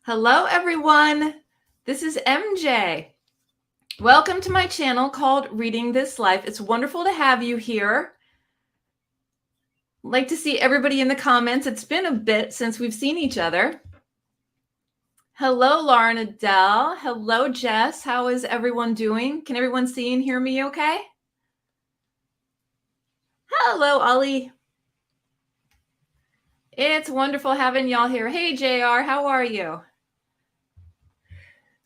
Hello, everyone. This is MJ. Welcome to my channel called Reading This Life. It's wonderful to have you here. I'd like to see everybody in the comments. It's been a bit since we've seen each other. Hello, Lauren Adele. Hello, Jess. How is everyone doing? Can everyone see and hear me okay? Hello, Ollie. It's wonderful having y'all here. Hey, JR, how are you?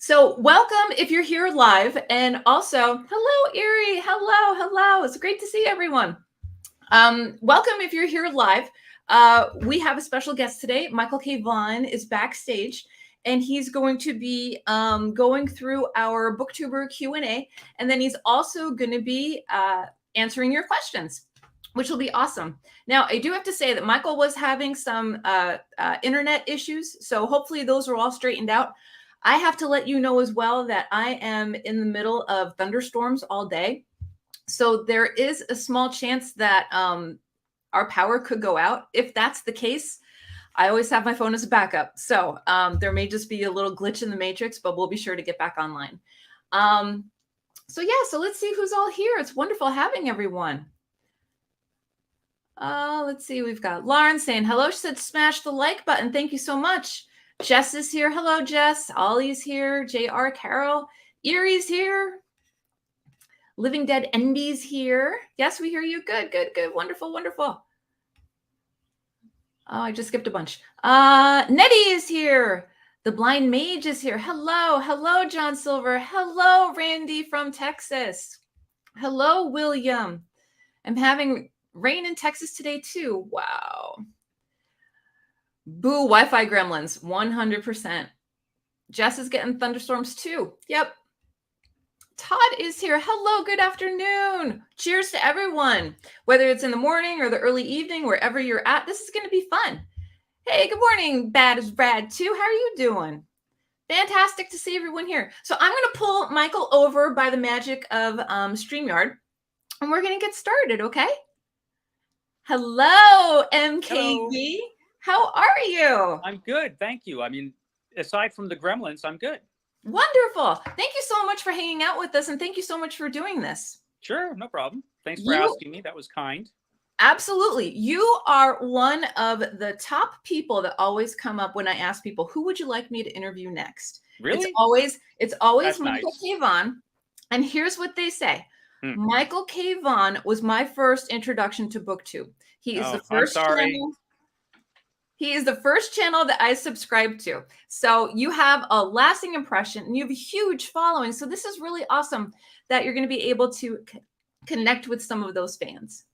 So welcome if you're here live, and also, hello, Erie. Hello. It's great to see everyone. Welcome if you're here live. We have a special guest today. Michael K. Vaughn is backstage, and he's going to be going through our BookTuber Q&A, and then he's also going to be answering your questions, which will be awesome. Now, I do have to say that Michael was having some internet issues, so hopefully those are all straightened out. I have to let you know as well that I am in the middle of thunderstorms all day. So there is a small chance that our power could go out. If that's the case, I always have my phone as a backup. So there may just be a little glitch in the matrix, but we'll be sure to get back online. So let's see who's all here. It's wonderful having everyone. Let's see. We've got Lauren saying hello. She said, smash the like button. Thank you so much. Jess is here. Hello, Jess. Ollie's here. JR, Carol. Erie's here. Living Dead Envy's here. Yes, we hear you. Good. Wonderful. Oh, I just skipped a bunch. Nettie is here. The Blind Mage is here. Hello, John Silver. Hello, Randy from Texas. Hello, William. I'm having rain in Texas today, too. Wow. Boo, Wi-Fi gremlins, 100%. Jess is getting thunderstorms too. Yep. Todd is here. Hello, good afternoon. Cheers to everyone. Whether it's in the morning or the early evening, wherever you're at, this is going to be fun. Hey, good morning, Bad as Brad too. How are you doing? Fantastic to see everyone here. So I'm going to pull Michael over by the magic of StreamYard, and we're going to get started, okay? Hello, MKV. Hello. How are you? I'm good, thank you. I mean, aside from the gremlins, I'm good. Wonderful. Thank you so much for hanging out with us, and thank you so much for doing this. Sure, no problem. Thanks for asking me. That was kind. Absolutely. You are one of the top people that always come up when I ask people, who would you like me to interview next? Really? It's always That's Michael nice. K. Vaughn. And here's what they say. Michael K. Vaughn was my first introduction to BookTube. He is the first channel. He is the first channel that I subscribed to. So you have a lasting impression and you have a huge following. So this is really awesome that you're going to be able to connect with some of those fans.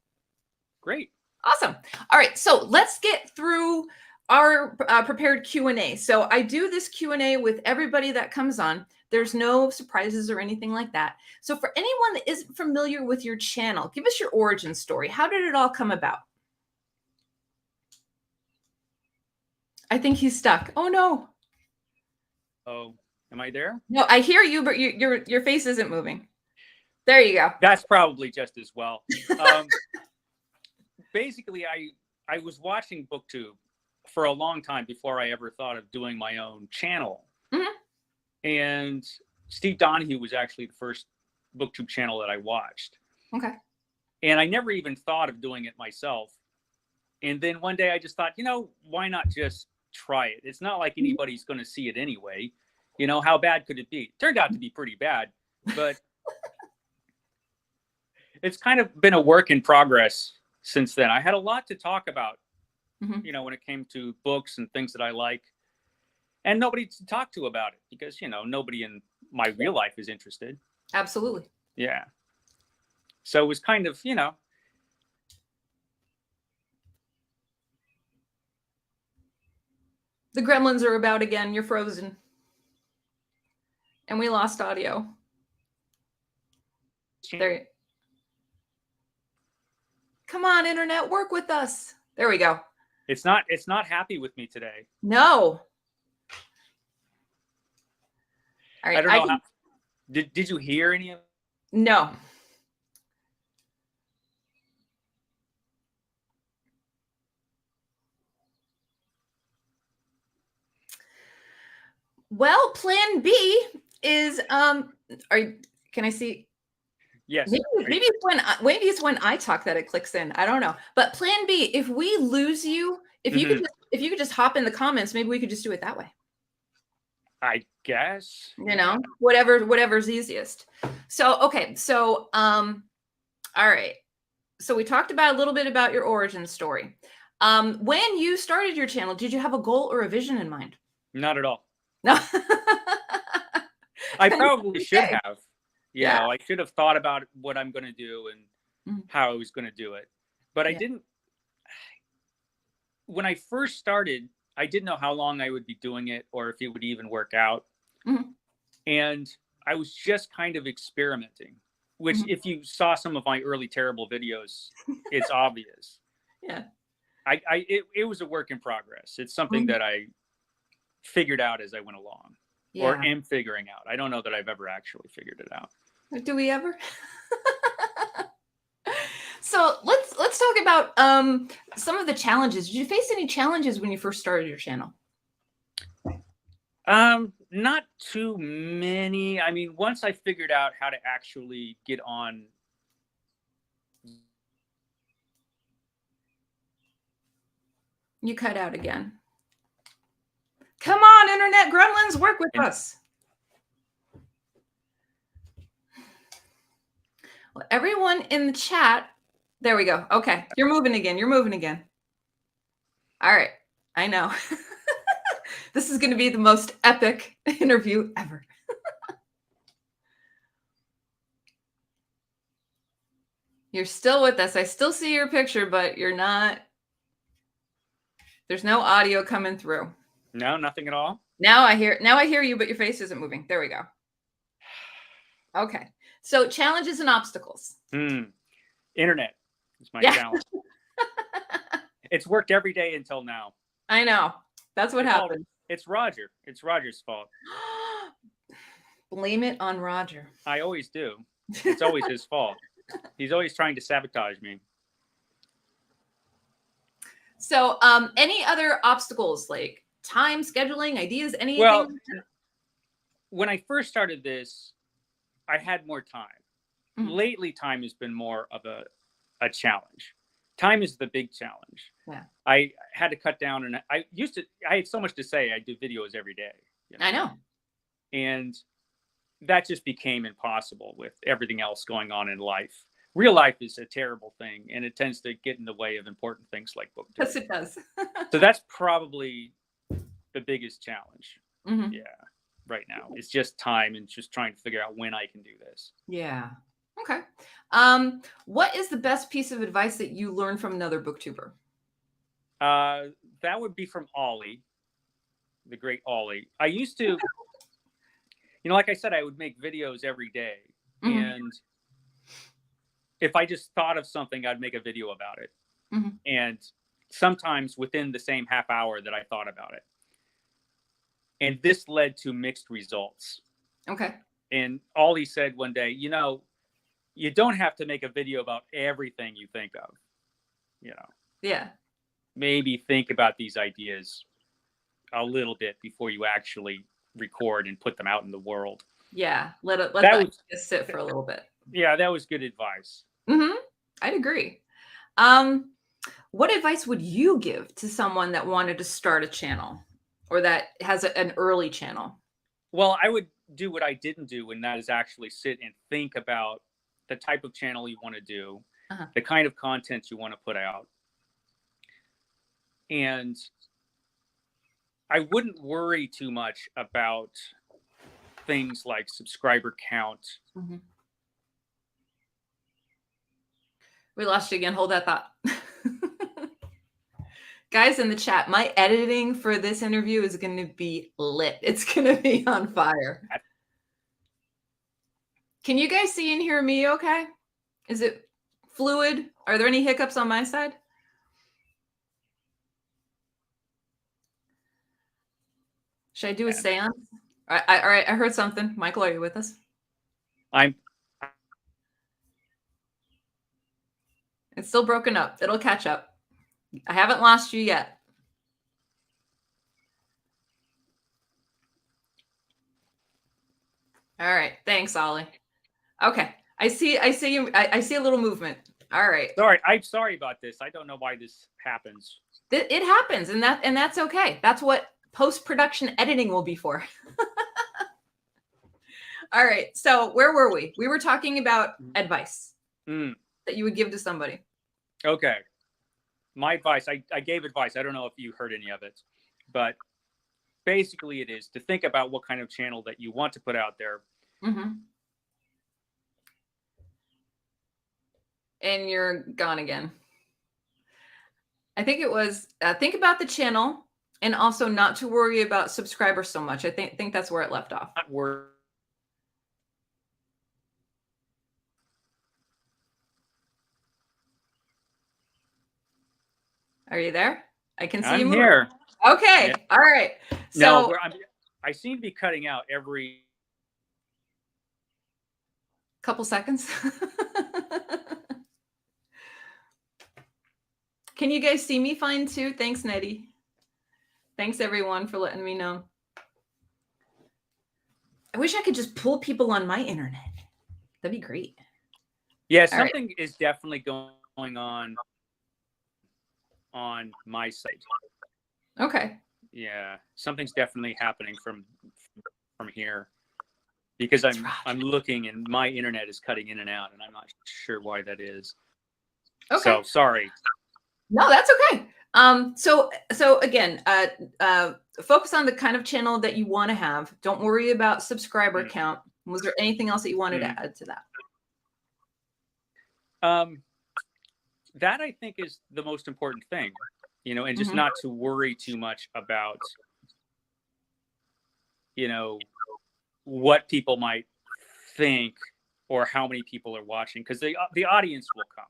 Great. Awesome. All right. So let's get through our prepared Q&A. So I do this Q&A with everybody that comes on. There's no surprises or anything like that. So for anyone that isn't familiar with your channel, give us your origin story. How did it all come about? I think he's stuck. Oh, no. Oh, am I there? No, I hear you, but your face isn't moving. There you go. That's probably just as well. Basically, I was watching BookTube for a long time before I ever thought of doing my own channel. And Steve Donahue was actually the first BookTube channel that I watched. Okay. And I never even thought of doing it myself. And then one day I just thought, why not just try it? It's not like anybody's going to see it anyway. How bad could it be? It turned out to be pretty bad, but it's kind of been a work in progress since then. I had a lot to talk about, when it came to books and things that I like, and nobody to talk to about it because, nobody in my real life is interested. Absolutely. Yeah. So it was kind of, The gremlins are about again. You're frozen. And we lost audio. There. Come on, internet, work with us. There we go. It's not happy with me today. No. All right. I don't know. Did you hear any of it? No. Well, plan B is can I see? Yes. Maybe it's when I talk that it clicks in. I don't know. But plan B, if we lose you, if you could just hop in the comments, maybe we could just do it that way. I guess. You know, whatever's easiest. So, okay. So, all right. So we talked about a little bit about your origin story. When you started your channel, did you have a goal or a vision in mind? Not at all. No. I probably should have. Yeah. I should have thought about what I'm going to do and how I was going to do it. But I didn't. When I first started, I didn't know how long I would be doing it or if it would even work out. And I was just kind of experimenting, which if you saw some of my early terrible videos, it's obvious. Yeah. It was a work in progress. It's something that I figured out as I went along or am figuring out. I don't know that I've ever actually figured it out. Do we ever? So let's talk about some of the challenges. Did you face any challenges when you first started your channel? Not too many. I mean, once I figured out how to actually get on. You cut out again. Come on, internet gremlins, work with us. Well, everyone in the chat. There we go. Okay. You're moving again. You're moving again. All right. I know. This is going to be the most epic interview ever. You're still with us. I still see your picture, but you're not. There's no audio coming through. No, nothing at all. Now I hear you, but your face isn't moving. There we go. Okay. So challenges and obstacles. Internet is my challenge. It's worked every day until now. I know. That's what happened. It's Roger. It's Roger's fault. Blame it on Roger. I always do. It's always his fault. He's always trying to sabotage me. So any other obstacles like time, scheduling, ideas, anything? Well, when I first started this, I had more time. Lately, time has been more of a challenge. Time is the big challenge. Yeah. I had to cut down, and I had so much to say. I do videos every day. You know? I know. And that just became impossible with everything else going on in life. Real life is a terrible thing, and it tends to get in the way of important things like BookTube. Yes, it does. So that's probably the biggest challenge. Yeah, right now. It's just time and just trying to figure out when I can do this. Yeah. Okay. What is the best piece of advice that you learned from another BookTuber? That would be from Ollie, the great Ollie. I used to, like I said, I would make videos every day. And if I just thought of something, I'd make a video about it. And sometimes within the same half hour that I thought about it. And this led to mixed results. Okay. And Ollie said one day, you don't have to make a video about everything you think of, Yeah. Maybe think about these ideas a little bit before you actually record and put them out in the world. Yeah. Let that just sit for a little bit. Yeah, that was good advice. I'd agree. What advice would you give to someone that wanted to start a channel or that has an early channel? Well, I would do what I didn't do, and that is actually sit and think about the type of channel you want to do, the kind of content you want to put out. And I wouldn't worry too much about things like subscriber count. We lost you again. Hold that thought. Guys in the chat, my editing for this interview is going to be lit. It's going to be on fire. Can you guys see and hear me okay? Is it fluid? Are there any hiccups on my side? Should I do a seance? All right, I heard something. Michael, are you with us? It's still broken up. It'll catch up. I haven't lost you yet. All right. Thanks, Ollie. Okay. I see you. I see a little movement. All right. Sorry. I'm sorry about this. I don't know why this happens. It happens, and that's okay. That's what post-production editing will be for. All right. So where were we? We were talking about advice that you would give to somebody. Okay. My advice, I gave advice. I don't know if you heard any of it, but basically it is to think about what kind of channel that you want to put out there. And you're gone again. I think it was think about the channel and also not to worry about subscribers so much. I think that's where it left off. Not worry. Are you there? I can see I'm you here. Okay. Yeah. All right. So no, I seem to be cutting out every couple seconds. Can you guys see me fine too? Thanks, Nettie. Thanks everyone for letting me know. I wish I could just pull people on my internet. That'd be great. Yeah, something is definitely going on my site. Okay. Yeah, something's definitely happening from here because I'm looking and my internet is cutting in and out and I'm not sure why that is. Okay. So sorry. No, that's okay. So again, focus on the kind of channel that you want to have. Don't worry about subscriber count. Was there anything else that you wanted to add to that? That I think is the most important thing, you know, and just not to worry too much about, you know, what people might think or how many people are watching, because the audience will come.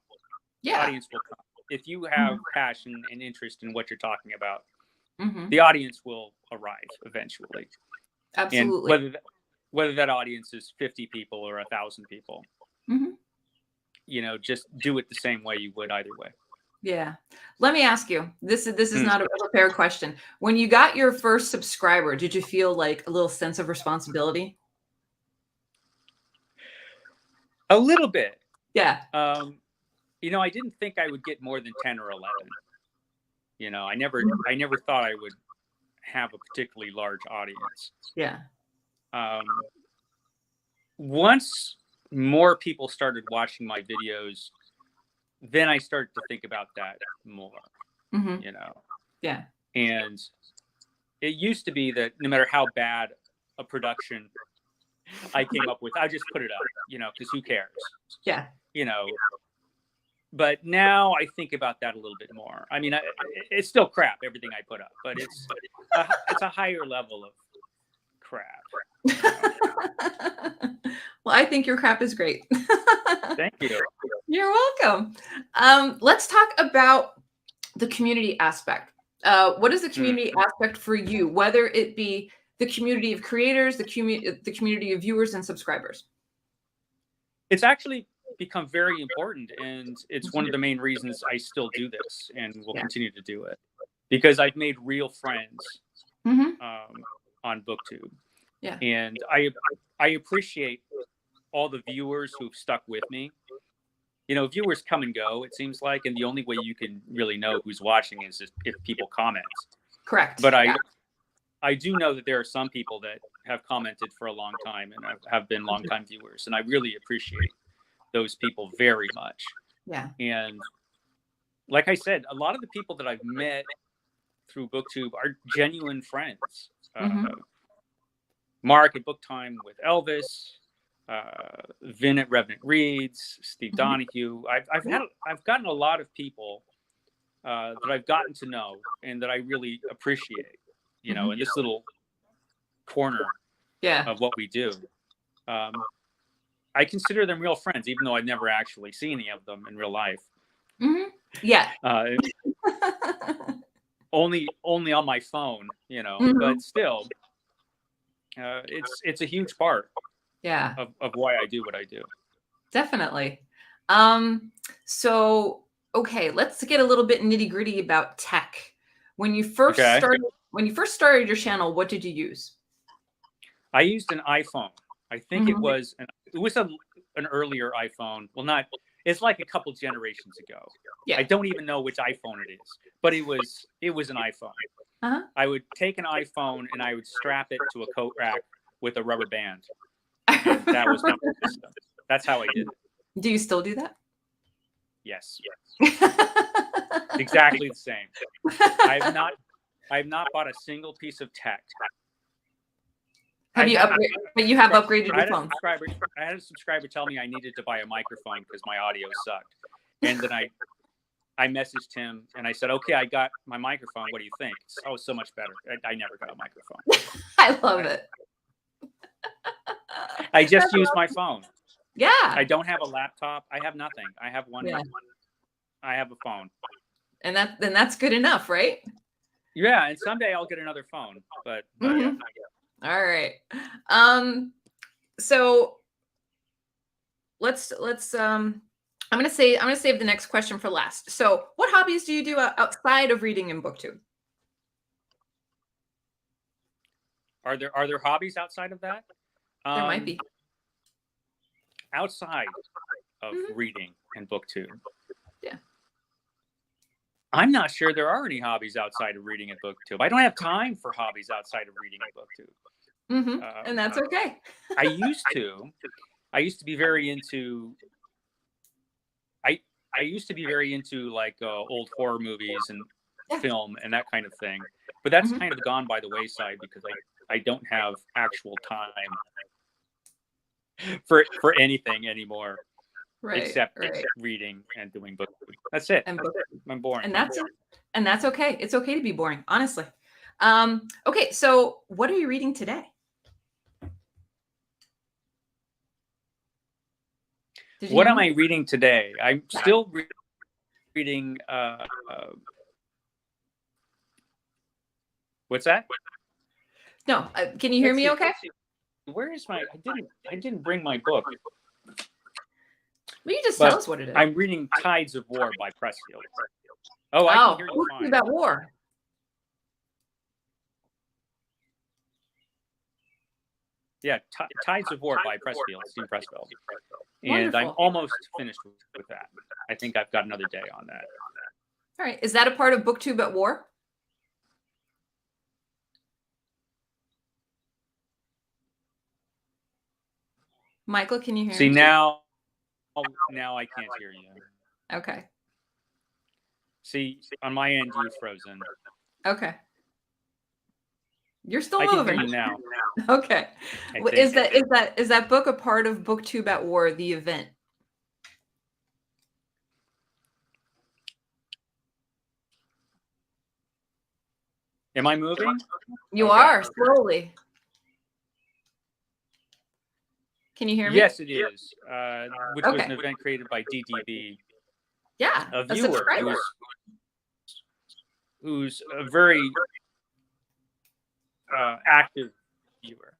Yeah. The audience will come. If you have passion and interest in what you're talking about, the audience will arrive eventually. Absolutely. And whether that audience is 50 people or 1,000 people, you know, just do it the same way you would either way. Yeah. Let me ask you, this is not a prepared question. When you got your first subscriber, did you feel like a little sense of responsibility? A little bit. Yeah. You know, I didn't think I would get more than 10 or 11. You know, I never thought I would have a particularly large audience. Yeah. Once more people started watching my videos, then I started to think about that more, you know? Yeah. And it used to be that no matter how bad a production I came up with, I just put it up, you know, because who cares? Yeah. You know, but now I think about that a little bit more. I mean, it's still crap, everything I put up, but it's a higher level of crap. Well, I think your crap is great. Thank you. You're welcome. Let's talk about the community aspect. What is the community aspect for you, whether it be the community of creators, the community of viewers and subscribers? It's actually become very important, and it's one of the main reasons I still do this and will continue to do it, because I've made real friends on BookTube. Yeah. And I appreciate all the viewers who've stuck with me. You know, viewers come and go, it seems like, and the only way you can really know who's watching is if people comment. Correct. But I do know that there are some people that have commented for a long time and have been longtime viewers, and I really appreciate those people very much. Yeah. And like I said, a lot of the people that I've met through BookTube are genuine friends. Mark at Book Time with Elvis, Vin at Revenant Reads, Steve Donahue. I've gotten a lot of people that I've gotten to know and that I really appreciate, you know, in this little corner of what we do. I consider them real friends, even though I've never actually seen any of them in real life. Yeah. Only on my phone, you know, but still, it's a huge part of why I do what I do. Definitely. So, okay, let's get a little bit nitty gritty about tech. When you first started your channel, what did you use? I used an iPhone. I think it was an earlier iPhone. Well, not. It's like a couple generations ago. Yeah. I don't even know which iPhone it is, but it was an iPhone. Uh-huh. I would take an iPhone and I would strap it to a coat rack with a rubber band. And that was my system. That's how I did it. Do you still do that? Yes. Exactly the same. I have not bought a single piece of tech. Have you upgraded? But you have upgraded your phone. I had a subscriber tell me I needed to buy a microphone because my audio sucked, and then I messaged him and I said, "Okay, I got my microphone. What do you think?" Oh, so much better. I never got a microphone. I love it. I just use my phone. Yeah. I don't have a laptop. I have nothing. I have one. Yeah. I have a phone. And that's good enough, right? Yeah, and someday I'll get another phone, but not yet. All right. So let's I'm gonna save the next question for last. So what hobbies do you do outside of reading and BookTube? Are there hobbies outside of that? There might be. Outside of reading and BookTube. Yeah. I'm not sure there are any hobbies outside of reading and BookTube. I don't have time for hobbies outside of reading and BookTube. And that's okay. I used to be very into. I used to be very into like old horror movies and film and that kind of thing, but that's kind of gone by the wayside because I don't have actual time for anything anymore, except reading and doing BookTube. That's it. I'm boring. And that's okay. It's okay to be boring, honestly. Okay, so what are you reading today? What am I reading today? I'm still reading. What's that? No, can you hear me? Okay. Where is my? I didn't bring my book. Will you just tell us what it is? I'm reading Tides of War by Pressfield. Oh, I can hear you fine. About war. Yeah, Tides of War by Pressfield, Steve Pressfield. And I'm almost finished with that. I think I've got another day on that. All right. Is that a part of BookTube at War? Michael, can you hear me? See, now I can't hear you. Okay. See, on my end, you're frozen. Okay. You're still moving. I can hear you now. Okay. Is that book a part of BookTube at War, the event? Am I moving? You are slowly. Can you hear me? Yes, it is. Which was an event created by DDB. Yeah, a viewer who's a very active viewer.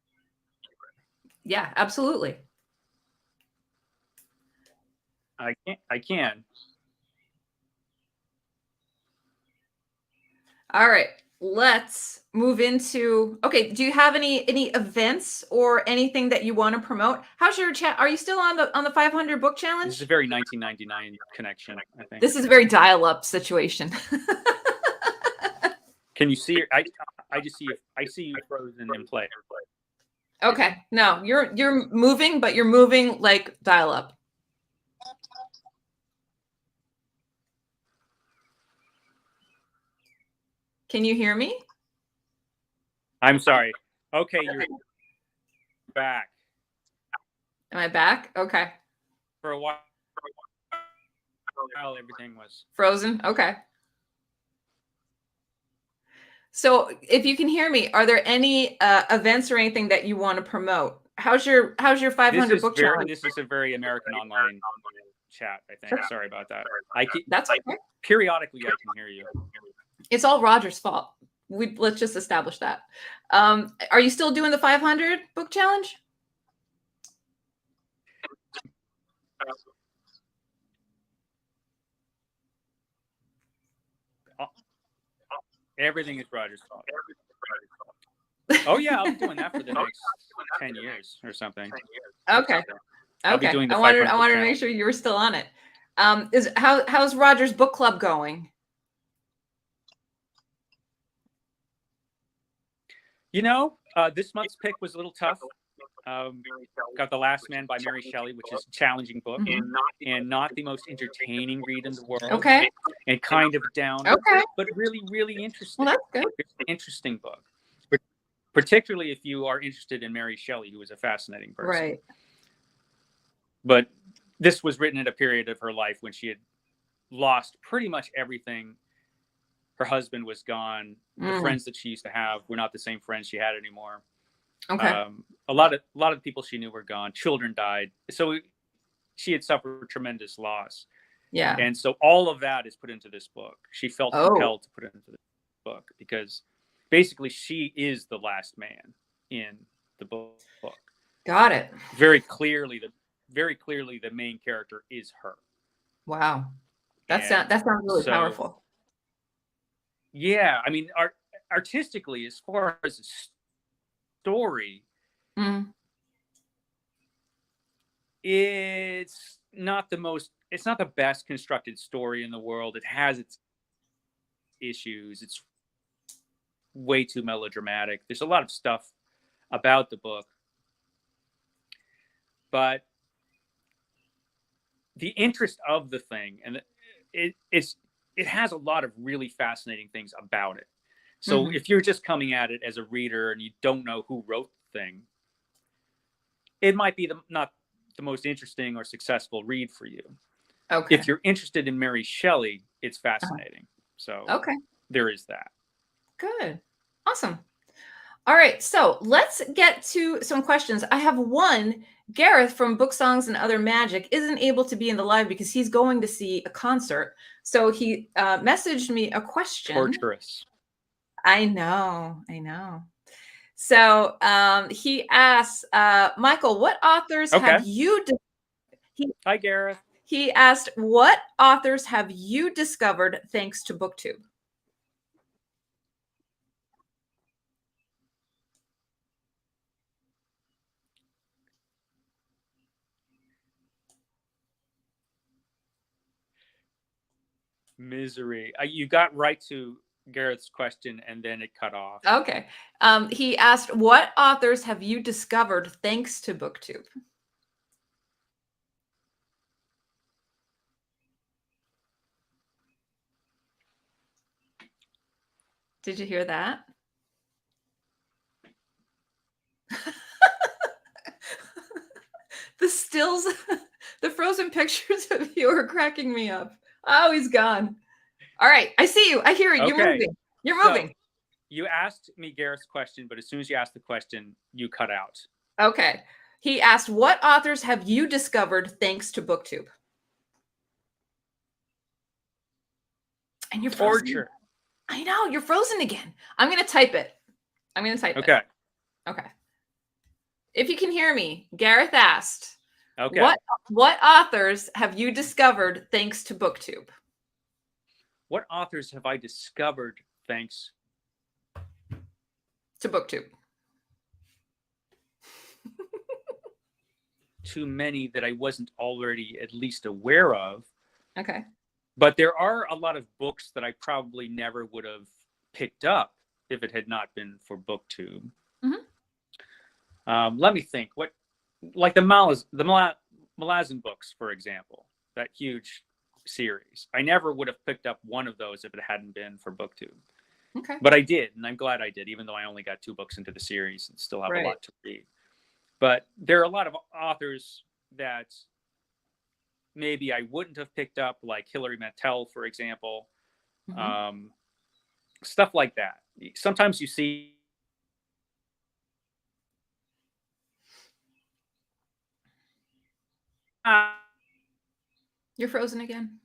Yeah, absolutely. I can. All right, let's move into. Okay, do you have any events or anything that you want to promote? How's your chat? Are you still on the 500 book challenge? This is a very 1999 connection, I think. This is a very dial-up situation. Can you see? I just see. I see you frozen in play. Okay, no, you're moving, but you're moving like dial-up. Can you hear me? I'm sorry. Okay, you're back. Am I back? Okay. For a while, everything was frozen. Okay. So if you can hear me, are there any events or anything that you want to promote? How's your 500 book challenge? This is a very American online chat, I think. Sorry about that. That's okay. Periodically, I can hear you. It's all Roger's fault. Let's just establish that. Are you still doing the 500 book challenge? Everything is Roger's fault. Oh yeah, I'll be doing that for the next 10 years or something. Okay. I'll be Okay. doing the I 500 wanted to channel. make sure you were still on it. How's Roger's book club going? You know, this month's pick was a little tough. Got The Last Man by Mary Shelley, which is a challenging book and not the most entertaining read in the world. Okay. And kind of down, Okay. but really, really interesting. Well, that's good. Interesting book, particularly if you are interested in Mary Shelley, who is a fascinating person. Right. But this was written at a period of her life when she had lost pretty much everything. Her husband was gone. The friends that she used to have were not the same friends she had anymore. Okay. A lot of people she knew were gone. Children died. So she had suffered tremendous loss. Yeah. And so all of that is put into this book. She felt compelled to put it into the book because basically she is the last man in the book. Got it. Very clearly the main character is her. Wow. That sounds really powerful. Yeah, I mean, artistically, as far as a story, it's not the best constructed story in the world. It has its issues. It's way too melodramatic. There's a lot of stuff about the book, but the interest of the thing, and it has a lot of really fascinating things about it. So if you're just coming at it as a reader and you don't know who wrote the thing, it might be not the most interesting or successful read for you. Okay. If you're interested in Mary Shelley, it's fascinating. So there is that. Good. Awesome. All right. So let's get to some questions. I have one. Gareth from Book Songs and Other Magic isn't able to be in the live because he's going to see a concert. So he messaged me a question. Torturous. I know. So he asks, Michael, what authors have you... Hi, Gareth. He asked, what authors have you discovered thanks to BookTube? Misery. You got right to Gareth's question and then it cut off. Okay. He asked, what authors have you discovered thanks to BookTube? Did you hear that? The stills, the frozen pictures of you are cracking me up. Oh, he's gone. All right. I see you. I hear you. You're moving. You're moving. So, you asked me Gareth's question, but as soon as you asked the question, you cut out. Okay. He asked, what authors have you discovered thanks to BookTube? And you're frozen. Torture. I know. You're frozen again. I'm going to type it. Okay. Okay. If you can hear me, Gareth asked, okay, what authors have you discovered thanks to BookTube? What authors have I discovered thanks to BookTube? Too many that I wasn't already at least aware of. Okay. But there are a lot of books that I probably never would have picked up if it had not been for BookTube. Let me think. Like the Malazan books, for example, that huge series. I never would have picked up one of those if it hadn't been for BookTube. Okay. But I did, and I'm glad I did, even though I only got 2 books into the series and still have a lot to read. But there are a lot of authors that maybe I wouldn't have picked up, like Hilary Mantel, for example. Stuff like that. Sometimes you see You're frozen again.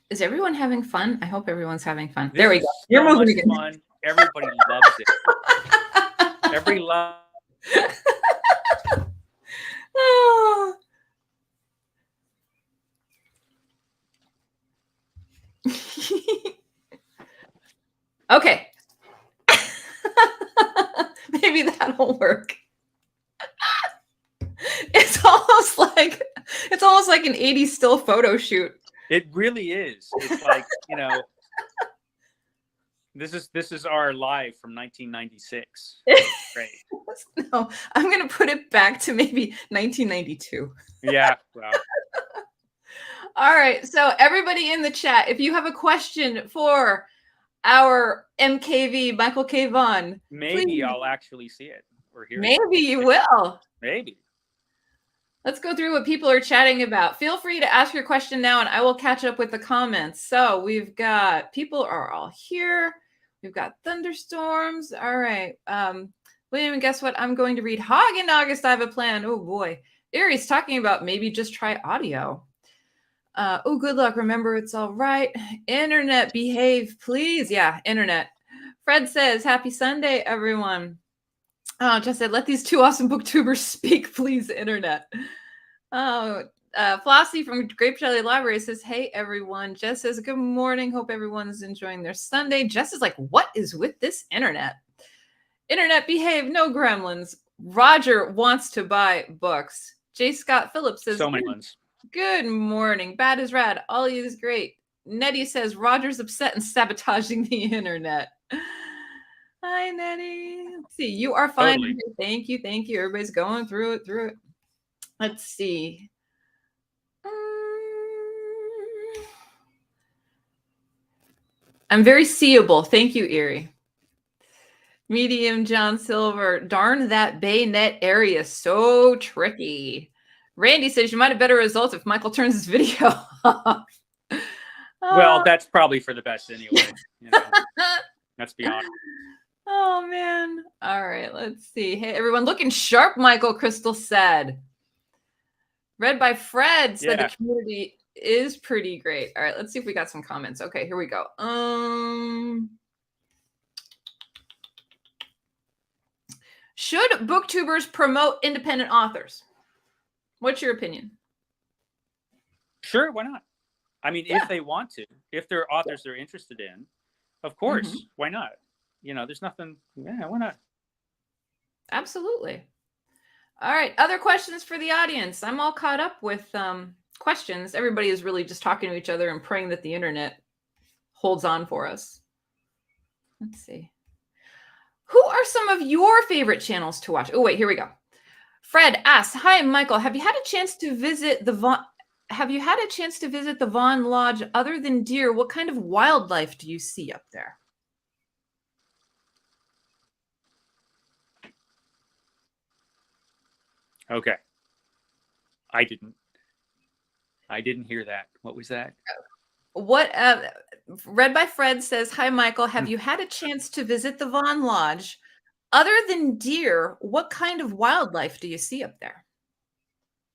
Is everyone having fun? I hope everyone's having fun. There we go. You're moving again. Fun. Everybody loves it. Every love. Oh. Okay. Maybe that'll work. It's almost like an 80s still photo shoot. It really is. It's like, this is our live from 1996. Great. No, I'm going to put it back to maybe 1992. Yeah. Well. All right. So everybody in the chat, if you have a question for our MKV, Michael K. Vaughn, maybe please. I'll actually see it or hear it. Maybe you will. Maybe. Let's go through what people are chatting about. Feel free to ask your question now, and I will catch up with the comments. So we've got people are all here. We've got thunderstorms. All right. William, guess what? I'm going to read Hog in August. I have a plan. Oh boy. Erie's talking about maybe just try audio. Oh, good luck. Remember, it's all right. Internet, behave, please. Yeah, internet. Fred says, happy Sunday, everyone. Oh, just said, let these two awesome booktubers speak, please, internet. Oh, Flossie from Grape Jelly Library says, hey, everyone. Jess says, good morning. Hope everyone's enjoying their Sunday. Jess is like, what is with this internet? Internet, behave, no gremlins. Roger wants to buy books. J. Scott Phillips says, so many ones. Good morning. Bad is rad. Ollie is great. Nettie says, Roger's upset and sabotaging the internet. Hi, Nettie. Let's see. You are fine. Totally. Thank you. Thank you. Everybody's going through it. Let's see. I'm very seeable. Thank you, Erie. Medium John Silver. Darn that Baynet area. So tricky. Randy says you might have better results if Michael turns his video off. Well, that's probably for the best anyway. Let's be honest. Oh, man. All right. Let's see. Hey, everyone. Looking sharp, Michael, Crystal said. Read by Fred said the community is pretty great. All right. Let's see if we got some comments. Okay, here we go. Should booktubers promote independent authors? What's your opinion? Sure, why not? I mean, if they want to, if they're authors they're interested in, of course, why not? There's nothing, why not? Absolutely. All right, other questions for the audience. I'm all caught up with questions. Everybody is really just talking to each other and praying that the internet holds on for us. Let's see. Who are some of your favorite channels to watch? Oh, wait, here we go. Fred asks, hi, Michael. Have you had a chance to visit the Vaughn Lodge other than deer? What kind of wildlife do you see up there? Okay. I didn't hear that. What was that? What Read by Fred says, hi, Michael. Have you had a chance to visit the Vaughn Lodge? Other than deer, what kind of wildlife do you see up there?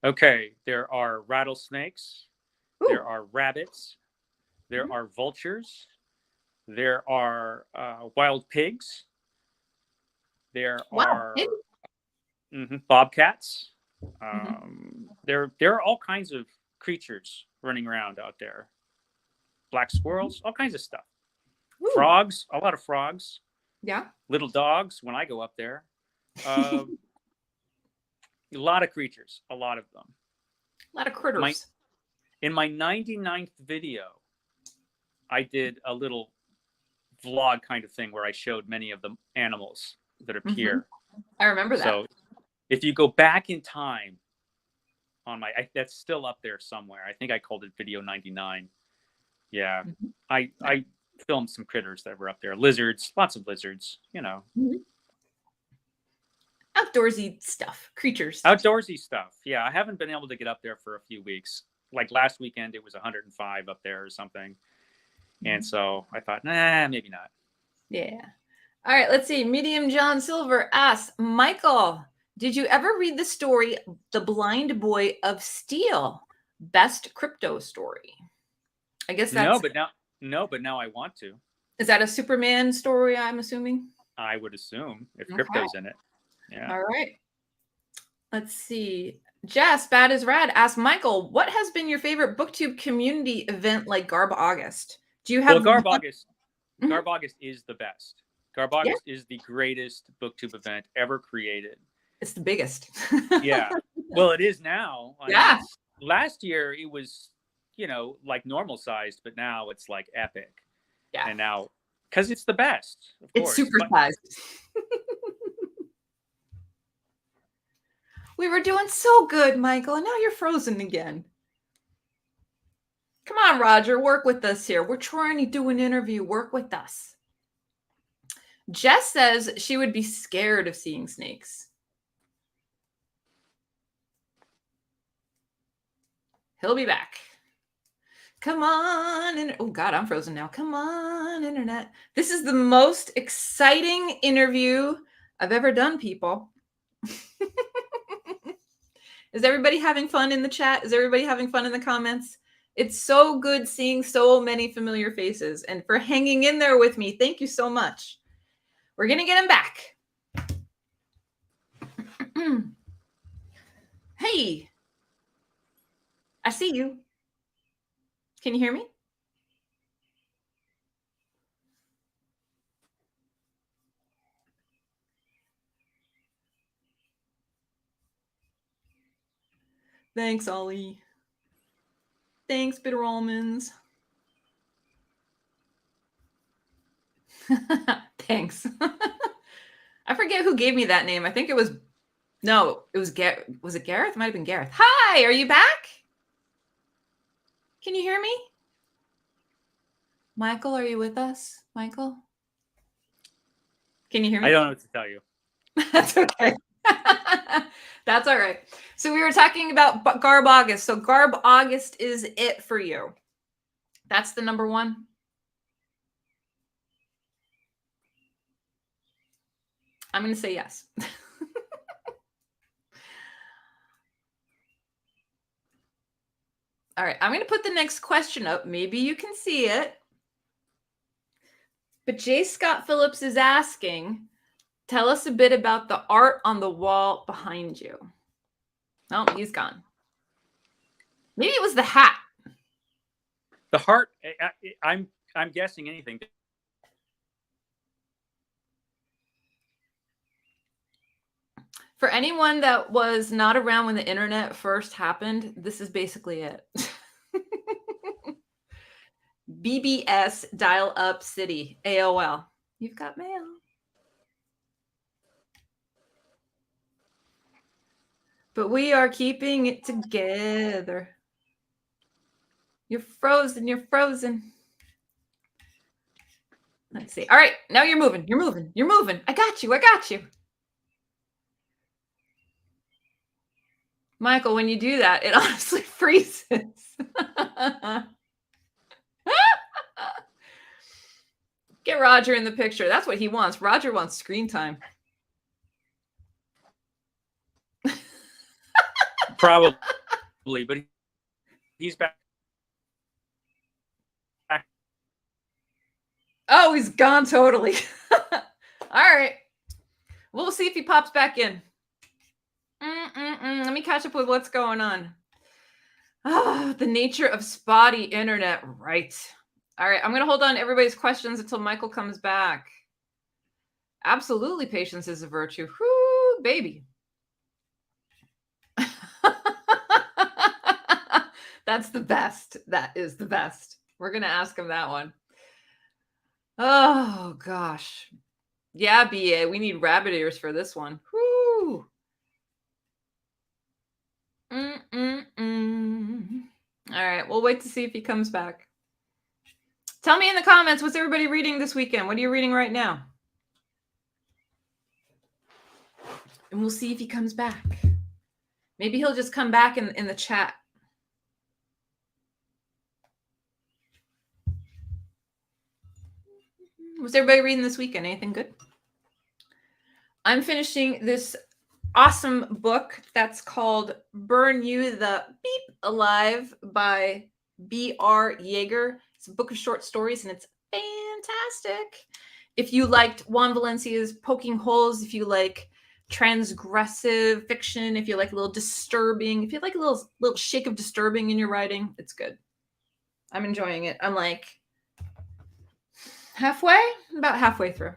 Okay, there are rattlesnakes. Ooh. There are rabbits. There are vultures. There are wild pigs. There are bobcats. There are all kinds of creatures running around out there. Black squirrels, all kinds of stuff. Ooh. Frogs, a lot of frogs. Yeah. Little dogs when I go up there. A lot of creatures, a lot of them. A lot of critters. In my 99th video, I did a little vlog kind of thing where I showed many of the animals that appear. I remember that. So if you go back in time on that's still up there somewhere. I think I called it video 99. Yeah. I filmed some critters that were up there. Lizards, lots of lizards, Outdoorsy stuff, creatures. Outdoorsy stuff. Yeah, I haven't been able to get up there for a few weeks. Like last weekend, it was 105 up there or something. And so I thought, nah, maybe not. Yeah. All right, let's see. Medium John Silver asks, Michael, did you ever read the story, The Blind Boy of Steel? Best crypto story. I guess that's... No, but now I want to. Is that a Superman story, I'm assuming? I would assume, if crypto's in it. Yeah. All right. Let's see. Jess, Bad is Rad, asked Michael, what has been your favorite BookTube community event like Garb August? Do you have? Well, Garb August is the best. Garb Yeah. August is the greatest BookTube event ever created. It's the biggest. Yeah. Well, it is now. Yeah. Last year it was, like normal sized, but now it's like epic. Yeah. And now, because it's the best, of It's course. super sized. We were doing so good, Michael, and now you're frozen again. Come on, Roger, work with us here. We're trying to do an interview. Work with us. Jess says she would be scared of seeing snakes. He'll be back. Come on. Oh, God, I'm frozen now. Come on, internet. This is the most exciting interview I've ever done, people. Is everybody having fun in the chat? Is everybody having fun in the comments? It's so good seeing so many familiar faces. And for hanging in there with me, thank you so much. We're going to get him back. Hey, I see you. Can you hear me? Thanks, Ollie. Thanks, Bitter Almonds. Thanks. I forget who gave me that name. I think it was, was it Gareth? It might have been Gareth. Hi, are you back? Can you hear me? Michael, are you with us? Michael? Can you hear me? I don't know what to tell you. That's okay. That's all right. So we were talking about Garb August. So Garb August is it for you. That's the number one. I'm going to say yes. All right. I'm going to put the next question up. Maybe you can see it. But J. Scott Phillips is asking, tell us a bit about the art on the wall behind you. Oh, he's gone. Maybe it was the hat. The heart, I'm guessing anything. For anyone that was not around when the internet first happened, this is basically it. BBS dial-up city, AOL. You've got mail. But we are keeping it together. You're frozen. You're frozen. Let's see. All right. Now you're moving. You're moving. You're moving. I got you. I got you. Michael, when you do that, it honestly freezes. Get Roger in the picture. That's what he wants. Roger wants screen time. Probably, but he's back. Oh, he's gone totally. All right. We'll see if he pops back in. Let me catch up with what's going on. Oh, the nature of spotty internet. Right. All right. I'm going to hold on to everybody's questions until Michael comes back. Absolutely. Patience is a virtue. Whoo, baby. That's the best. That is the best. We're going to ask him that one. Oh, gosh. Yeah, BA. We need rabbit ears for this one. Whoo. All right. We'll wait to see if he comes back. Tell me in the comments, what's everybody reading this weekend? What are you reading right now? And we'll see if he comes back. Maybe he'll just come back in the chat. What's everybody reading this weekend? Anything good? I'm finishing this awesome book that's called Burn You the Beep Alive by B.R. Yeager. It's a book of short stories, and it's fantastic. If you liked Juan Valencia's Poking Holes, if you like transgressive fiction, if you like a little disturbing, if you like a little shake of disturbing in your writing, it's good. I'm enjoying it. I'm like Halfway? About halfway through.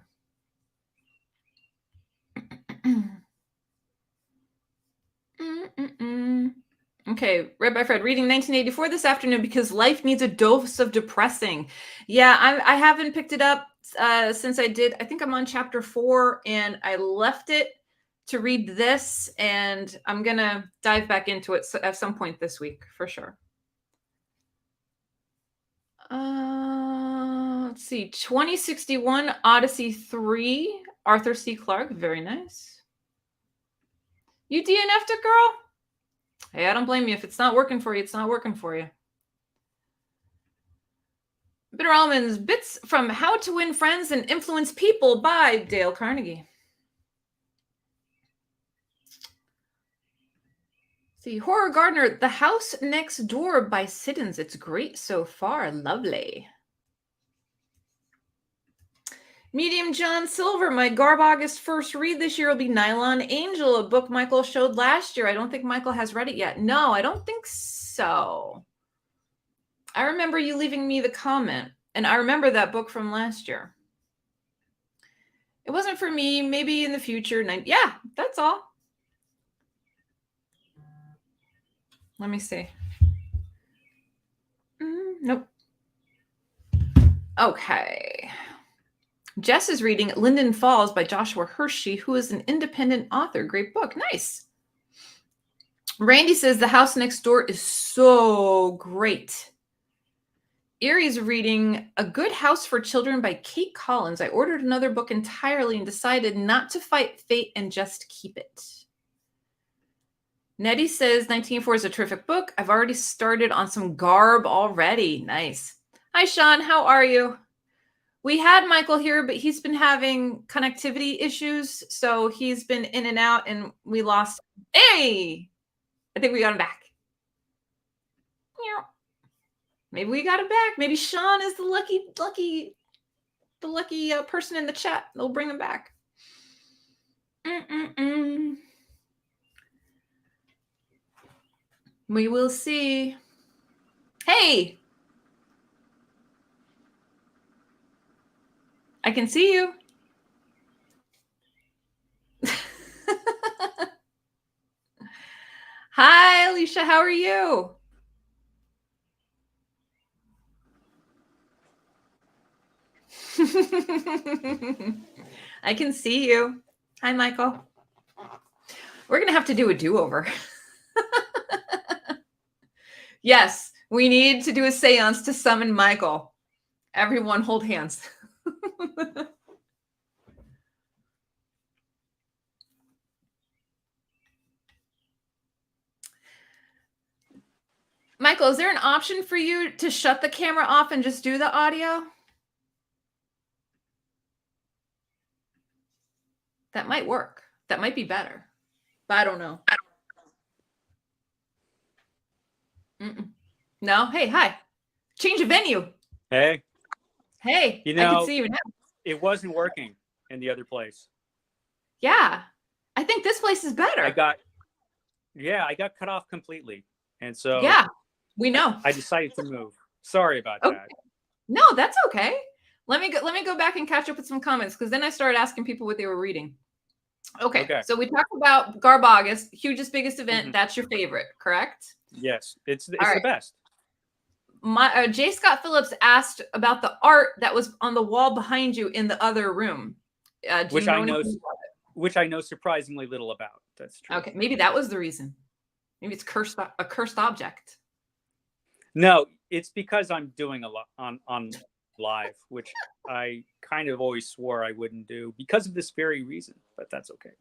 Okay, read by Fred. Reading 1984 this afternoon because life needs a dose of depressing. Yeah, I haven't picked it up since I did. I think I'm on chapter 4, and I left it to read this, and I'm going to dive back into it at some point this week for sure. Let's see. 2061 Odyssey 3, Arthur C. Clarke. Very nice. You DNF'd it, girl? Hey, I don't blame you. If it's not working for you, it's not working for you. Bitter Almonds, Bits from How to Win Friends and Influence People by Dale Carnegie. See, Horror Gardener, The House Next Door by Siddons. It's great so far. Lovely. Medium John Silver, my Garb August first read this year will be Nylon Angel, a book Michael showed last year. I don't think Michael has read it yet. No, I don't think so. I remember you leaving me the comment, and I remember that book from last year. It wasn't for me, maybe in the future. Yeah, that's all. Let me see. Nope. Okay. Jess is reading Linden Falls by Joshua Hershey, who is an independent author. Great book. Nice. Randy says The House Next Door is so great. Erie's reading A Good House for Children by Kate Collins. I ordered another book entirely and decided not to fight fate and just keep it. Nettie says 1984 is a terrific book. I've already started on some Garb already. Nice. Hi, Sean. How are you? We had Michael here, but he's been having connectivity issues. So he's been in and out, and we lost. Hey, I think we got him back. Maybe we got him back. Maybe Sean is the lucky person in the chat. They'll bring him back. We will see. Hey. I can see you. Hi, Alicia. How are you? I can see you. Hi, Michael. We're going to have to do a do-over. Yes, we need to do a seance to summon Michael. Everyone hold hands. Michael, is there an option for you to shut the camera off and just do the audio? That might work. That might be better. But I don't know. No? Hey, hi. Change of venue. Hey. Hey, you know, I can see you now. It wasn't working in the other place. Yeah. I think this place is better. I got cut off completely. And so yeah, we know. I decided to move. Sorry about that. No, that's okay. Let me go back and catch up with some comments, because then I started asking people what they were reading. Okay. So we talked about Garb August, hugest, biggest event. That's your favorite, correct? Yes, it's the best. J. Scott Phillips asked about the art that was on the wall behind you in the other room. Which I know surprisingly little about. That's true. Okay, maybe that was the reason. Maybe it's a cursed object. No, it's because I'm doing a lot on live, which I kind of always swore I wouldn't do because of this very reason. But that's okay.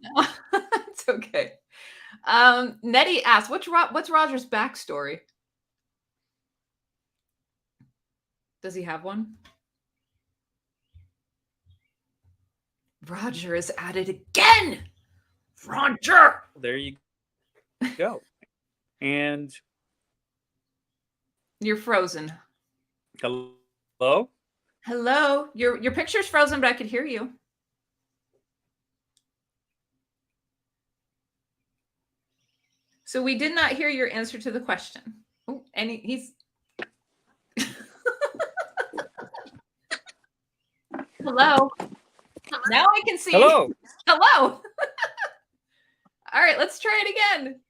It's okay. Nettie asked, "What's Roger's backstory? Does he have one?" Roger is at it again. Roger. There you go. And you're frozen. Hello? Hello. Your picture's frozen, but I could hear you. So we did not hear your answer to the question. Oh, and he's Hello. Now I can see. Hello. Hello. All right, let's try it again.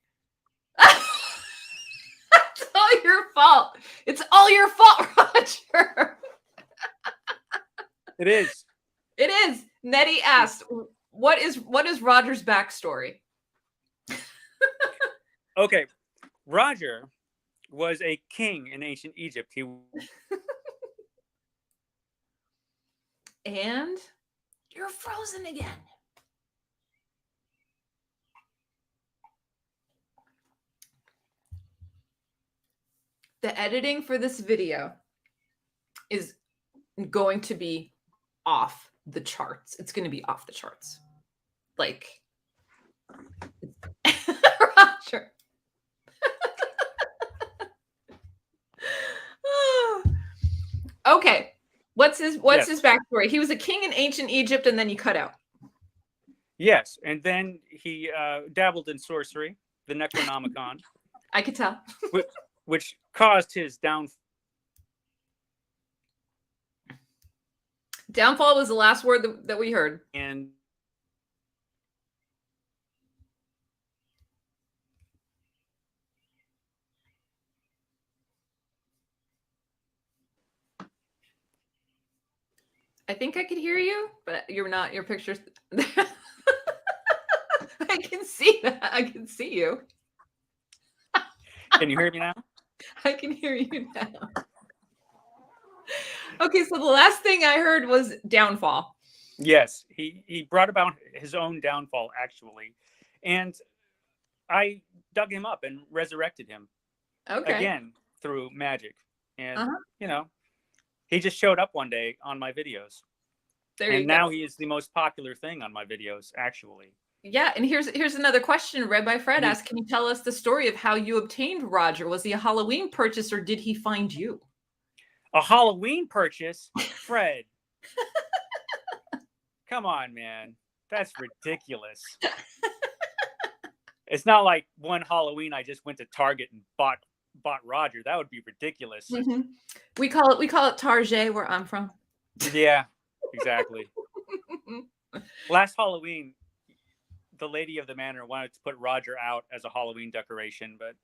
It's all your fault. It's all your fault, Roger. It is. It is. Nettie asked, what is Roger's backstory? Okay. Roger was a king in ancient Egypt. And you're frozen again. The editing for this video is going to be off the charts. It's going to be off the charts. Like, Roger. Okay. What's his backstory? He was a king in ancient Egypt and then he cut out. Yes. And then he dabbled in sorcery, the Necronomicon. I could tell. which caused his downfall. Downfall was the last word that we heard. And I think I could hear you, but you're not. Your picture's. I can see that. I can see you. Can you hear me now? I can hear you now. Okay, so the last thing I heard was downfall. Yes, he brought about his own downfall, actually. And I dug him up and resurrected him. Okay. Again, through magic. And, he just showed up one day on my videos. And now he is the most popular thing on my videos, actually. Yeah, and here's another question read by Fred asked, can you tell us the story of how you obtained Roger? Was he a Halloween purchase or did he find you? A Halloween purchase? Fred. Come on, man. That's ridiculous. It's not like one Halloween I just went to Target and bought Roger. That would be ridiculous. Mm-hmm. We call it Target where I'm from. Yeah, exactly. Last Halloween, the lady of the manor wanted to put Roger out as a Halloween decoration, but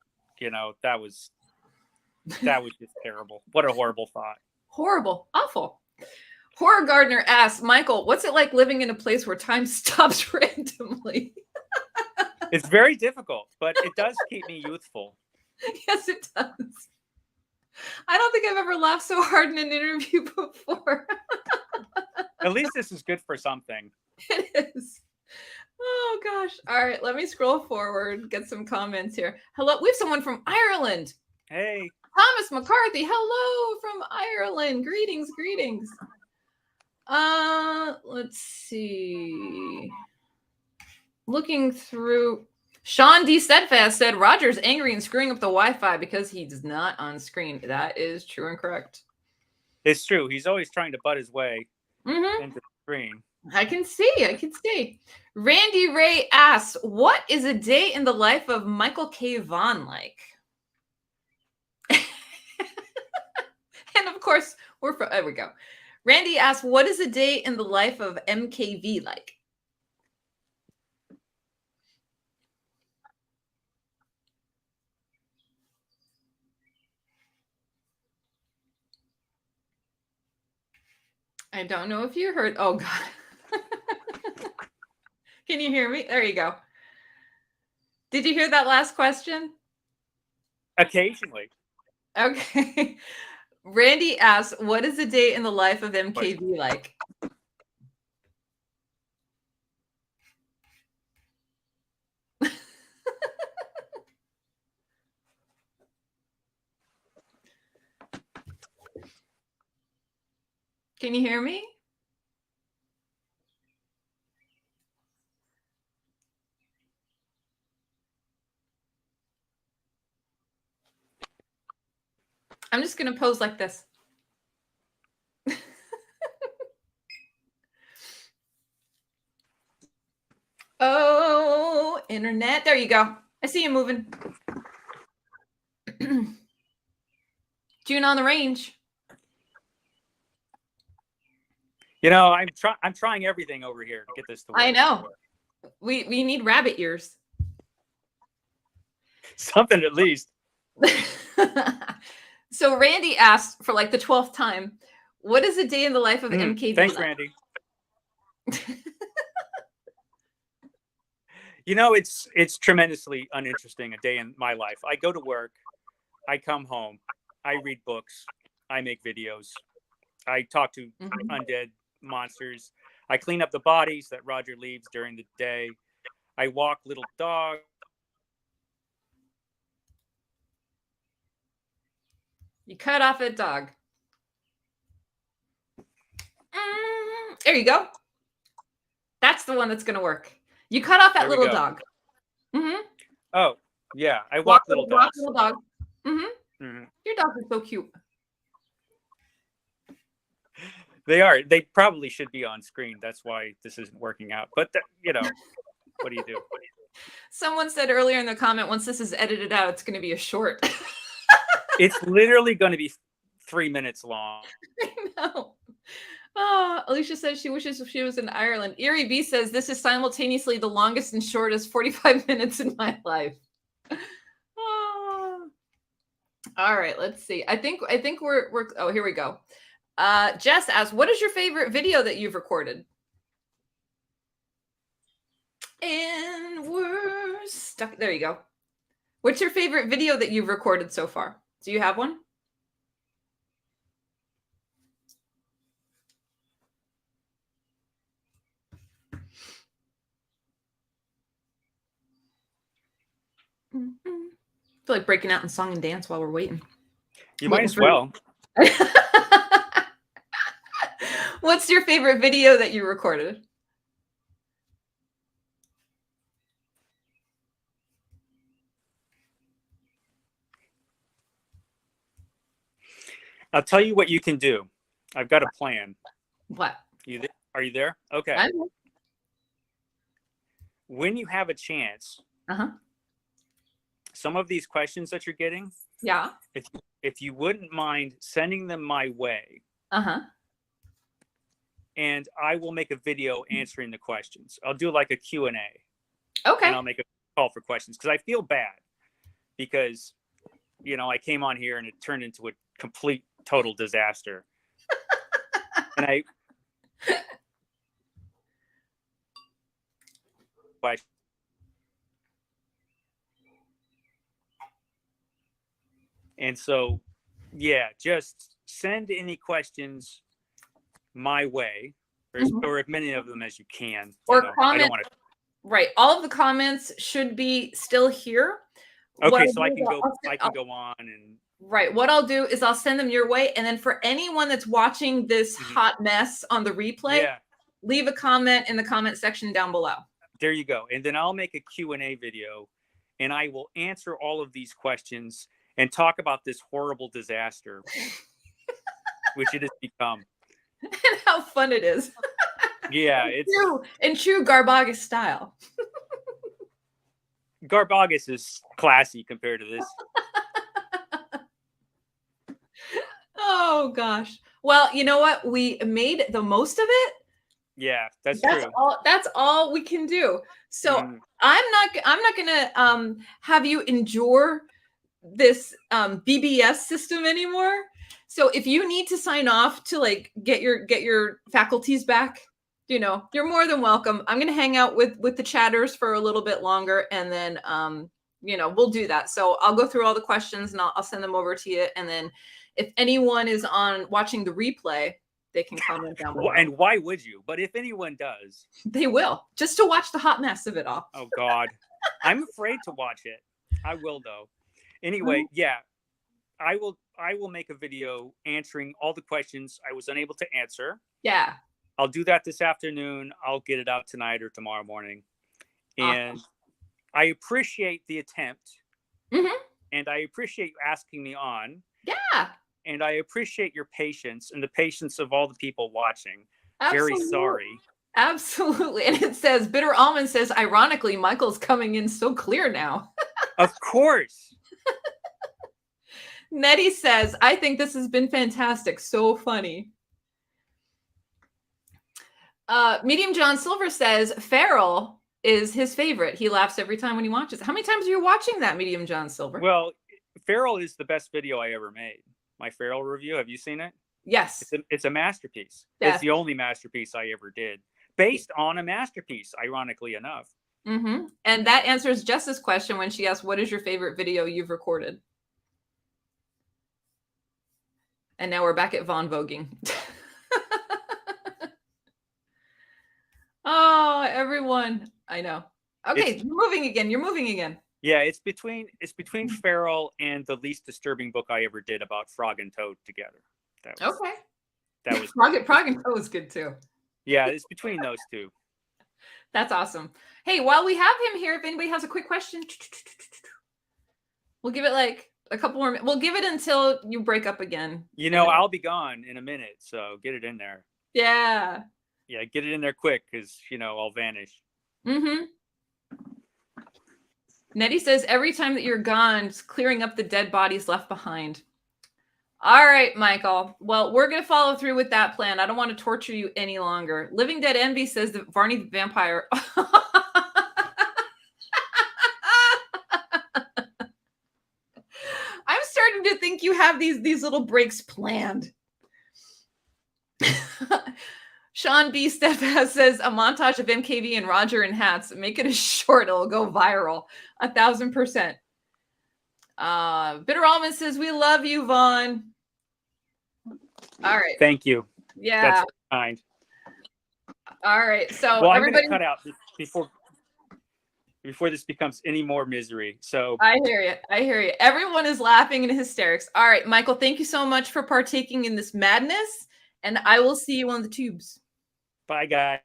that was just terrible. What a horrible thought. Horrible. Awful. Horror Gardener asks, Michael, what's it like living in a place where time stops randomly? It's very difficult, but it does keep me youthful. Yes, it does. I don't think I've ever laughed so hard in an interview before. At least this is good for something. It is. Oh, gosh. All right, let me scroll forward, get some comments here. Hello, we have someone from Ireland. Hey. Thomas McCarthy, hello from Ireland. Greetings, greetings. Let's see. Looking through. Sean D. Steadfast said, Roger's angry and screwing up the Wi-Fi because he's not on screen. That is true and correct. It's true. He's always trying to butt his way into the screen. I can see. Randy Ray asks, what is a day in the life of Michael K. Vaughn like? And of course, there we go. Randy asks, what is a day in the life of MKV like? I don't know if you heard. Oh, God. Can you hear me? There you go. Did you hear that last question? Occasionally. Okay. Randy asks, what is a day in the life of MKV like? Can you hear me? I'm just going to pose like this. Oh, internet. There you go. I see you moving. June on the range. You know, I'm trying everything over here to get this to work. I know. We need rabbit ears. Something at least. So Randy asked for like the 12th time, what is a day in the life of MKB? Thanks, Randy. You know, it's tremendously uninteresting, a day in my life. I go to work, I come home, I read books, I make videos, I talk to undead monsters, I clean up the bodies that Roger leaves during the day, I walk little dogs. You cut off a dog. There you go. That's the one that's going to work. You cut off that little dog. Oh, yeah. I walk little dogs. Walk little dog. Your dogs are so cute. They are. They probably should be on screen. That's why this isn't working out. But, you know, what do you do? Someone said earlier in the comment, once this is edited out, it's going to be a short. It's literally going to be 3 minutes long. I know. Oh, Alicia says she wishes she was in Ireland. Erie B says this is simultaneously the longest and shortest 45 minutes in my life. Oh. All right, let's see. I think we're oh, here we go. Jess asks, what is your favorite video that you've recorded? And we're stuck. There you go. What's your favorite video that you've recorded so far? Do you have one? I feel like breaking out in song and dance while we're waiting. You might as well. What's your favorite video that you recorded? I'll tell you what you can do. I've got a plan. What? Are you there? Okay. I'm there. When you have a chance, some of these questions that you're getting, if you wouldn't mind sending them my way, and I will make a video answering the questions. I'll do like a Q&A. Okay. And I'll make a call for questions because I feel bad because, you know, I came on here and it turned into a complete total disaster. And and so, yeah, just send any questions my way, or as many of them as you can. Or comment. Right. All of the comments should be still here. Okay, so I can go on and. Right. What I'll do is I'll send them your way. And then for anyone that's watching this hot mess on the replay, leave a comment in the comment section down below. There you go. And then I'll make a Q&A video and I will answer all of these questions and talk about this horrible disaster, which it has become. And how fun it is. Yeah. It's in true Garbagus style. Garbagus is classy compared to this. Oh gosh. Well, you know what? We made the most of it. Yeah, that's true. That's all we can do. So I'm not gonna have you endure this BBS system anymore. So if you need to sign off to like get your faculties back, you know, you're more than welcome. I'm gonna hang out with the chatters for a little bit longer, and then you know, we'll do that. So I'll go through all the questions and I'll send them over to you, and then if anyone is watching the replay, they can comment down below. And why would you? But if anyone does, they will, just to watch the hot mess of it all. Oh God, I'm afraid to watch it. I will though. Anyway, yeah, I will make a video answering all the questions I was unable to answer. Yeah. I'll do that this afternoon. I'll get it out tonight or tomorrow morning. And I appreciate the attempt. And I appreciate you asking me on. Yeah. And I appreciate your patience and the patience of all the people watching. Absolutely. Very sorry. Absolutely. And it says, Bitter Almond says, ironically, Michael's coming in so clear now. Of course. Nettie says, I think this has been fantastic. So funny. Medium John Silver says Feral is his favorite. He laughs every time when he watches. How many times are you watching that, Medium John Silver? Well, Feral is the best video I ever made. My Feral review. Have you seen it? Yes. It's a masterpiece. Yes. It's the only masterpiece I ever did, based on a masterpiece, ironically enough. Mm-hmm. And that answers Jess's question when she asked, what is your favorite video you've recorded? And now we're back at Vaughn voguing. Oh, everyone. I know. Okay, you're moving again. Yeah, it's between Feral and the least disturbing book I ever did about Frog and Toad together. Okay. That was Frog and Toad was good too. Yeah, it's between those two. That's awesome. Hey, while we have him here, if anybody has a quick question, we'll give it like a couple more. We'll give it until you break up again. I'll be gone in a minute, so get it in there. Yeah. Yeah, get it in there quick, because I'll vanish. Mm-hmm. Nettie says every time that you're gone, it's clearing up the dead bodies left behind. All right, Michael. Well, we're going to follow through with that plan. I don't want to torture you any longer. Living Dead Envy says that Varney the Vampire. I'm starting to think you have these little breaks planned. Sean B. Stephas says a montage of MKV and Roger in hats. Make it a short. It'll go viral. 1,000%. Bitter Almond says, we love you, Vaughn. All right. Thank you. Yeah. That's kind. All right. So well, everybody I'm going to cut out before this becomes any more misery. So I hear you. Everyone is laughing in hysterics. All right, Michael, thank you so much for partaking in this madness. And I will see you on the tubes. Bye, guys.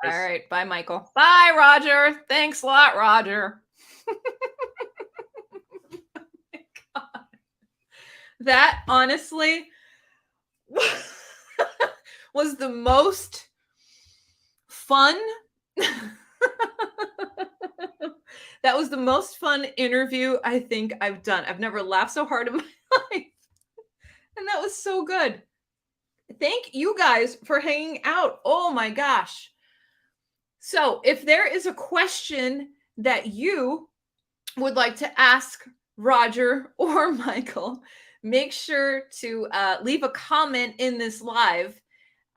All right. Bye, Michael. Bye, Roger. Thanks a lot, Roger. Oh my God. That honestly was the most fun. That was the most fun interview I think I've done. I've never laughed so hard in my life. And that was so good. Thank you guys for hanging out. Oh my gosh. So if there is a question that you would like to ask Roger or Michael, make sure to leave a comment in this live,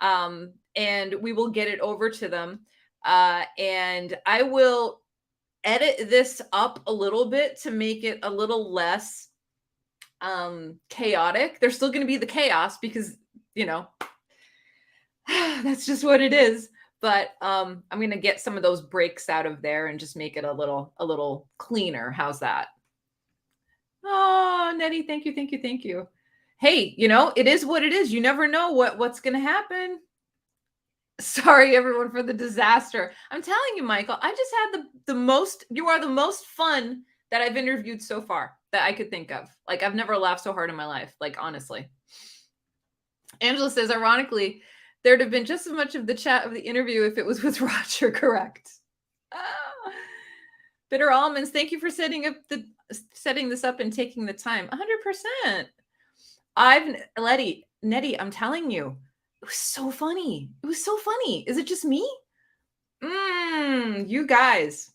and we will get it over to them. And I will edit this up a little bit to make it a little less chaotic. There's still going to be the chaos because that's just what it is. But I'm going to get some of those breaks out of there and just make it a little cleaner. How's that? Oh, Nettie, thank you. Hey, it is what it is. You never know what's going to happen. Sorry, everyone, for the disaster. I'm telling you, Michael, I just had you are the most fun that I've interviewed so far that I could think of. Like, I've never laughed so hard in my life. Like, honestly. Angela says, ironically, there'd have been just as much of the chat of the interview if it was with Roger, correct? Bitter Almonds, thank you for setting this up and taking the time. 100%. Nettie, I'm telling you, it was so funny. Is it just me? You guys.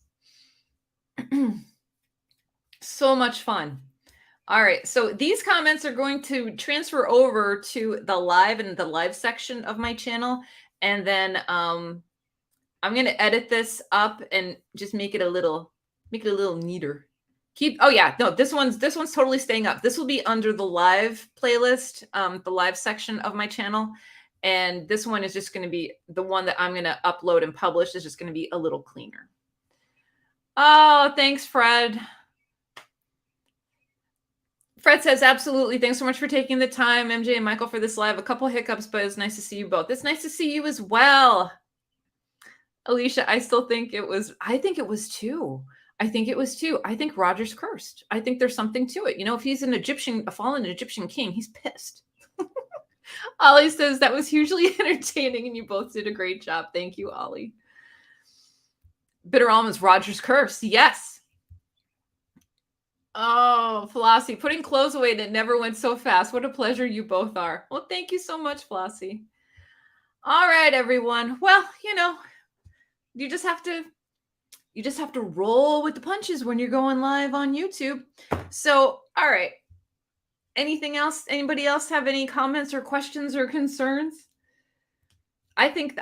So much fun. All right. So these comments are going to transfer over to the live section of my channel. And then I'm going to edit this up and just make it a little neater. This one's totally staying up. This will be under the live playlist, the live section of my channel. And this one is just going to be the one that I'm going to upload and publish. Is just going to be a little cleaner. Oh, thanks, Fred. Fred says, absolutely. Thanks so much for taking the time, MJ and Michael, for this live. A couple hiccups, but it's nice to see you both. It's nice to see you as well. Alicia, I think it was too. I think Roger's cursed. I think there's something to it. If he's a fallen Egyptian king, he's pissed. Ollie says that was hugely entertaining and you both did a great job. Thank you, Ollie. Bitter Almonds, Roger's curse. Yes. Oh, Flossie, putting clothes away and it never went so fast. What a pleasure you both are. Well, thank you so much, Flossie. All right, everyone. Well, you just have to roll with the punches when you're going live on YouTube. So, all right. Anything else? Anybody else have any comments or questions or concerns? I think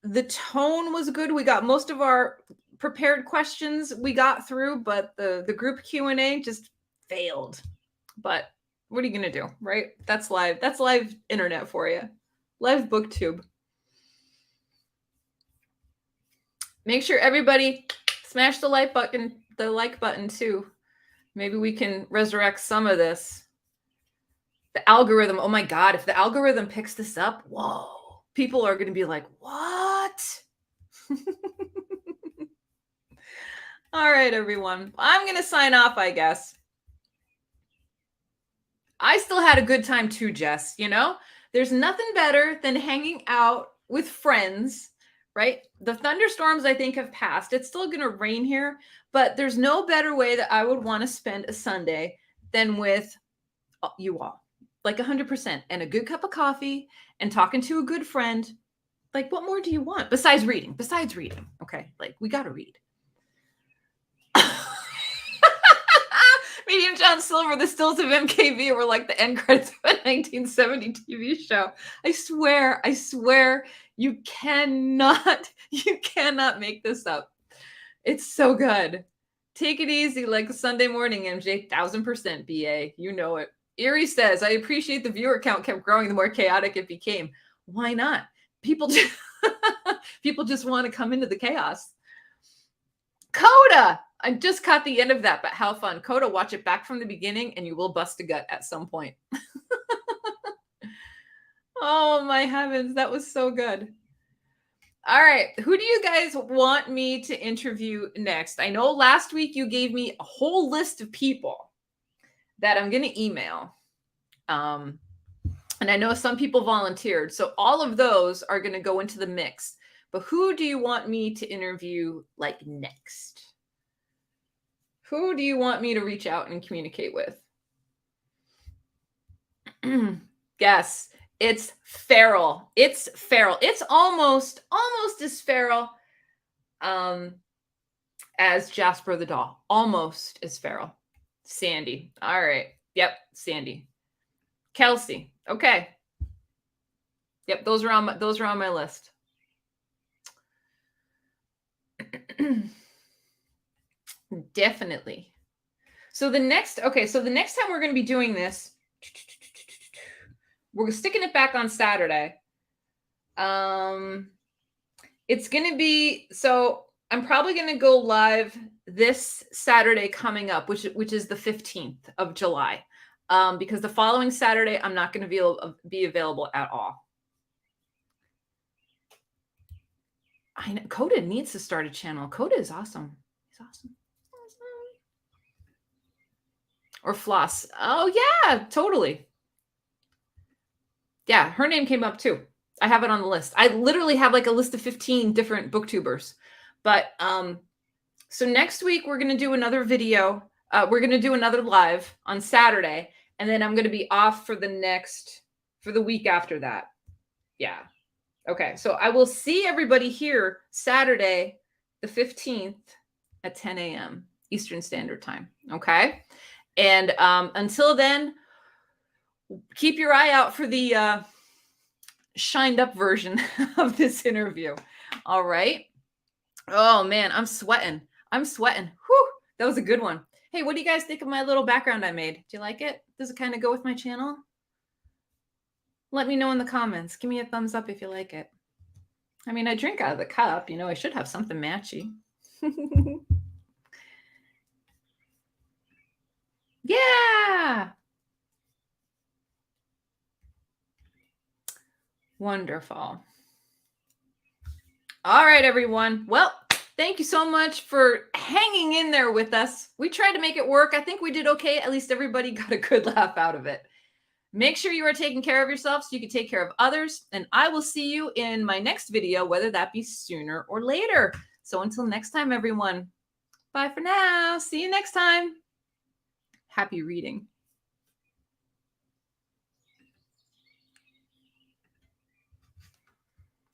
the tone was good. We got most of our prepared questions we got through, but the group Q&A just failed. But what are you going to do, right? That's live. That's live internet for you. Live BookTube. Make sure everybody smash the like button too. Maybe we can resurrect some of this. The algorithm, oh my God, if the algorithm picks this up, whoa, people are going to be like, what? All right, everyone. I'm going to sign off, I guess. I still had a good time too, Jess. There's nothing better than hanging out with friends, right? The thunderstorms, I think, have passed. It's still going to rain here, but there's no better way that I would want to spend a Sunday than with you all. Like 100%. And a good cup of coffee and talking to a good friend. Like, what more do you want besides reading? Okay. Like, we got to read. Medium John Silver, the stills of MKV were like the end credits of a 1970 TV show. I swear, you cannot make this up. It's so good. Take it easy like a Sunday morning, MJ. 1000% BA. You know it. Erie says, I appreciate the viewer count kept growing the more chaotic it became. Why not? People just want to come into the chaos. Coda! I just caught the end of that, but how fun. Coda, watch it back from the beginning and you will bust a gut at some point. Oh my heavens, that was so good. All right, who do you guys want me to interview next? I know last week you gave me a whole list of people that I'm going to email. And I know some people volunteered, so all of those are going to go into the mix. But who do you want me to interview like next? Who do you want me to reach out and communicate with? Yes, it's feral. It's almost as feral as Jasper the doll. Almost as feral. Sandy. All right. Yep, Sandy. Kelsey. Okay. Yep, those are on my list. Definitely. So the next time we're going to be doing this, we're sticking it back on Saturday. It's going to be, so I'm probably going to go live this Saturday coming up, which is the 15th of July. Because the following Saturday, I'm not going to be available at all. I know Coda needs to start a channel. Coda is awesome. He's awesome. Or Floss. Oh yeah, totally. Yeah, her name came up too. I have it on the list. I literally have like a list of 15 different booktubers. But so next week we're going to do another video. We're going to do another live on Saturday, and then I'm going to be off for the week after that. Yeah. Okay. So I will see everybody here Saturday, the 15th at 10 a.m. Eastern Standard Time. Okay. And until then, keep your eye out for the shined up version of this interview. All right. Oh man, I'm sweating. Whew, that was a good one. Hey, what do you guys think of my little background I made? Do you like it? Does it kind of go with my channel? Let me know in the comments. Give me a thumbs up if you like it. I mean, I drink out of the cup. I should have something matchy. Yeah. Wonderful. All right, everyone. Well, thank you so much for hanging in there with us. We tried to make it work. I think we did okay. At least everybody got a good laugh out of it. Make sure you are taking care of yourself so you can take care of others. And I will see you in my next video, whether that be sooner or later. So until next time, everyone, bye for now. See you next time. Happy reading.